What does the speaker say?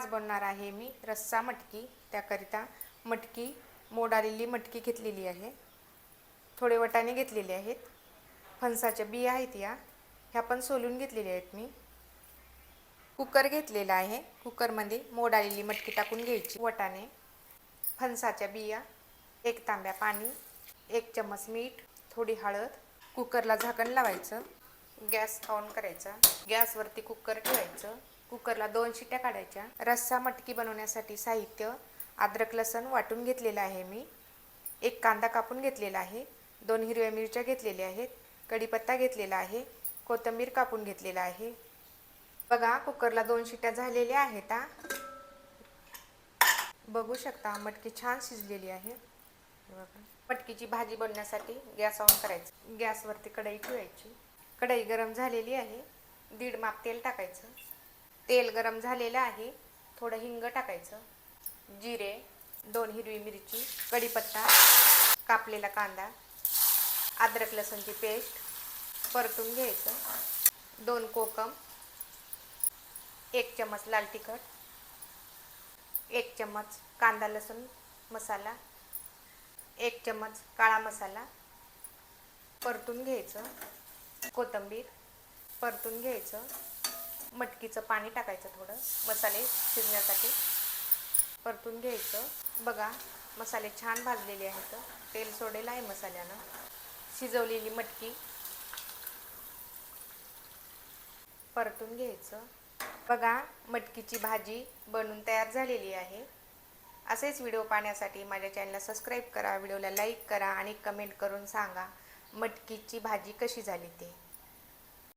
आज बनवणार आहे मी रस्सा मटकी। त्याकरिता मटकी, मोड आलेली मटकी घेतलेली आहे। थोडे वाटाणे घेतलेले आहेत। फणसाच्या बिया आहेत ह्या पण सोलून घेतलेल्या आहेत मी। कुकर घेतलेला आहे। कुकरमध्ये मोड आलेली मटकी टाकून घ्यायची। वाटाणे, फणसाच्या बिया, 1 तांब्या पाणी, 1 चम्मच मीठ, थोडी हळद। कुकरला झाकण लावायचं। गॅस ऑन करायचा। गॅसवरती कुकर ठेवायचं। कुकरला 2 शिट्या काढायच्या। रस्सा मटकी बनवण्यासाठी साहित्य: अद्रक लसूण वाटून घेतलेला आहे मी, 1 कांदा कापून घेतलेला आहे, 2 हिरव्या मिरच्या घेतलेल्या आहेत, कढीपत्ता घेतलेला आहे, कोथिंबीर कापून घेतलेला आहे। बघा, कुकरला 2 शिट्या झालेल्या आहेत। बघू शकता मटकी छान शिजलेली आहे। मटकीची भाजी बनवण्यासाठी गॅस ऑन करायचा। गॅसवरती कढई ठेवायची। कढई गरम झालेली आहे। 1.5 माप तेल टाकायचं। तेल गरम झालेलं आहे। थोडं हिंग टाकायचं, जिरे, 2 हिरवी मिरची, कढीपत्ता, कापलेला कांदा, अद्रक लसूणची पेस्ट परतून घ्यायचं। 2 कोकम, 1 चम्मच लाल तिखट, 1 चम्मच कांदा लसूण मसाला, 1 चम्मच काळा मसाला परतून घ्यायचं। कोथिंबीर परतून घ्यायचं। मटकीचं पाणी टाकायचं, थोडं मसाले शिजण्यासाठी परतून घ्यायचं। बघा, मसाले छान भाजलेले आहेत। तेल सोडेल आहे मसाल्यानं। शिजवलेली मटकी परतून घ्यायचं। बघा, मटकीची भाजी बनवून तयार झालेली आहे। असेच व्हिडिओ पाहण्यासाठी माझ्या चॅनलला सबस्क्राईब करा, व्हिडिओला लाईक करा आणि कमेंट करून सांगा मटकीची भाजी कशी झाली ते।